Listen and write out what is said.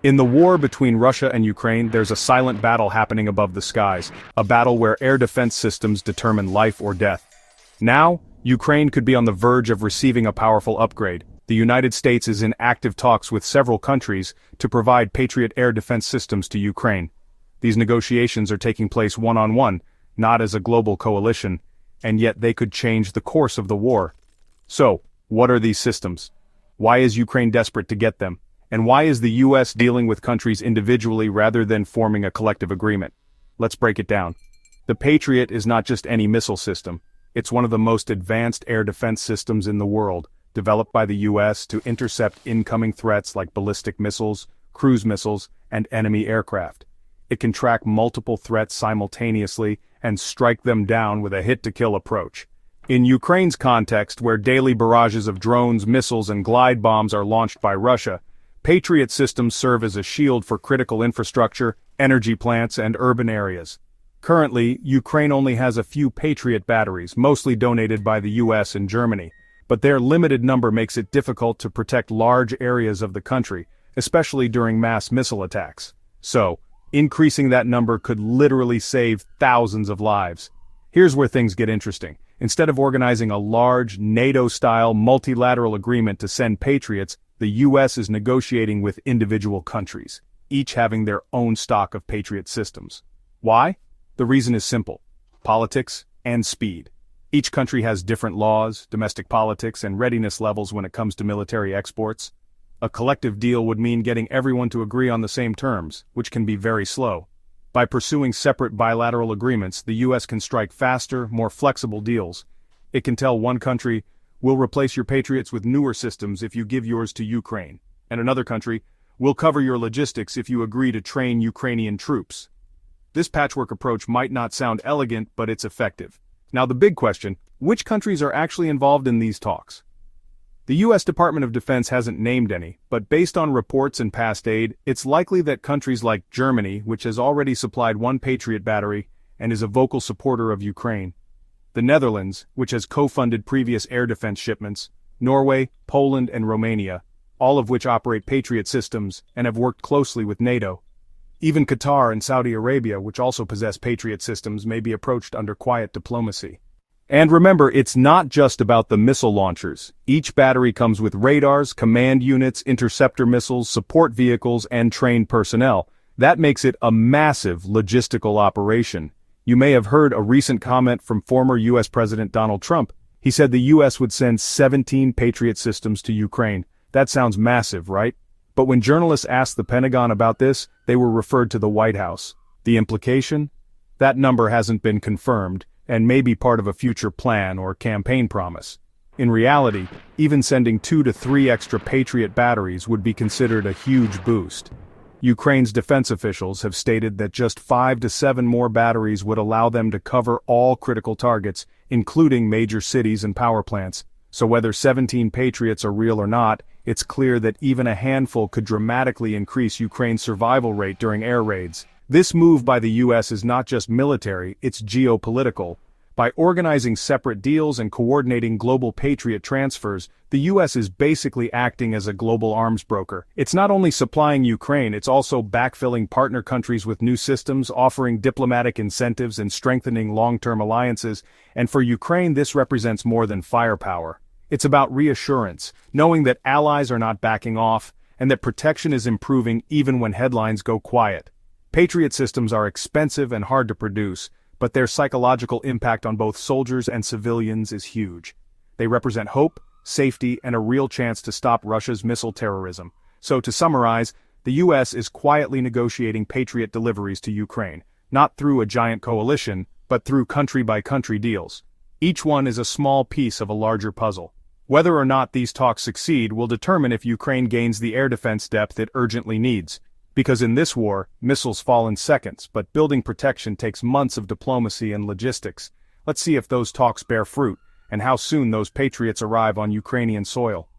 In the war between Russia and Ukraine, there's a silent battle happening above the skies, a battle where air defense systems determine life or death. Now, Ukraine could be on the verge of receiving a powerful upgrade. The United States is in active talks with several countries to provide Patriot air defense systems to Ukraine. These negotiations are taking place one-on-one, not as a global coalition, and yet they could change the course of the war. So, what are these systems? Why is Ukraine desperate to get them? And why is the US dealing with countries individually rather than forming a collective agreement? Let's break it down. The Patriot is not just any missile system. It's one of the most advanced air defense systems in the world, developed by the US to intercept incoming threats like ballistic missiles, cruise missiles, and enemy aircraft. It can track multiple threats simultaneously and strike them down with a hit-to-kill approach. In Ukraine's context, where daily barrages of drones, missiles, and glide bombs are launched by Russia, Patriot systems serve as a shield for critical infrastructure, energy plants, and urban areas. Currently, Ukraine only has a few Patriot batteries, mostly donated by the US and Germany, but their limited number makes it difficult to protect large areas of the country, especially during mass missile attacks. So, increasing that number could literally save thousands of lives. Here's where things get interesting. Instead of organizing a large, NATO-style multilateral agreement to send Patriots, the US is negotiating with individual countries, each having their own stock of Patriot systems. Why? The reason is simple: politics and speed. Each country has different laws, domestic politics, and readiness levels when it comes to military exports. A collective deal would mean getting everyone to agree on the same terms, which can be very slow. By pursuing separate bilateral agreements, the US can strike faster, more flexible deals. It can tell one country, "We'll replace your Patriots with newer systems if you give yours to Ukraine," and another country, "We'll cover your logistics if you agree to train Ukrainian troops." This patchwork approach might not sound elegant, but it's effective. Now the big question: which countries are actually involved in these talks? The US Department of Defense hasn't named any, but based on reports and past aid, it's likely that countries like Germany, which has already supplied one Patriot battery and is a vocal supporter of Ukraine, the Netherlands, which has co-funded previous air defense shipments, Norway, Poland, and Romania, all of which operate Patriot systems and have worked closely with NATO. Even Qatar and Saudi Arabia, which also possess Patriot systems, may be approached under quiet diplomacy. And remember, it's not just about the missile launchers. Each battery comes with radars, command units, interceptor missiles, support vehicles, and trained personnel. That makes it a massive logistical operation. You may have heard a recent comment from former US President Donald Trump. He said the US would send 17 Patriot systems to Ukraine. That sounds massive, right? But when journalists asked the Pentagon about this, they were referred to the White House. The implication? That number hasn't been confirmed, and may be part of a future plan or campaign promise. In reality, even sending 2 to 3 extra Patriot batteries would be considered a huge boost. Ukraine's defense officials have stated that just 5 to 7 more batteries would allow them to cover all critical targets, including major cities and power plants. So whether 17 Patriots are real or not, it's clear that even a handful could dramatically increase Ukraine's survival rate during air raids. This move by the US is not just military, it's geopolitical. By organizing separate deals and coordinating global Patriot transfers, the US is basically acting as a global arms broker. It's not only supplying Ukraine, it's also backfilling partner countries with new systems, offering diplomatic incentives and strengthening long-term alliances. And for Ukraine, this represents more than firepower. It's about reassurance, knowing that allies are not backing off, and that protection is improving even when headlines go quiet. Patriot systems are expensive and hard to produce, but their psychological impact on both soldiers and civilians is huge. They represent hope, safety, and a real chance to stop Russia's missile terrorism. So to summarize, the US is quietly negotiating Patriot deliveries to Ukraine, not through a giant coalition, but through country-by-country deals. Each one is a small piece of a larger puzzle. Whether or not these talks succeed will determine if Ukraine gains the air defense depth it urgently needs. Because in this war, missiles fall in seconds, but building protection takes months of diplomacy and logistics. Let's see if those talks bear fruit, and how soon those Patriots arrive on Ukrainian soil.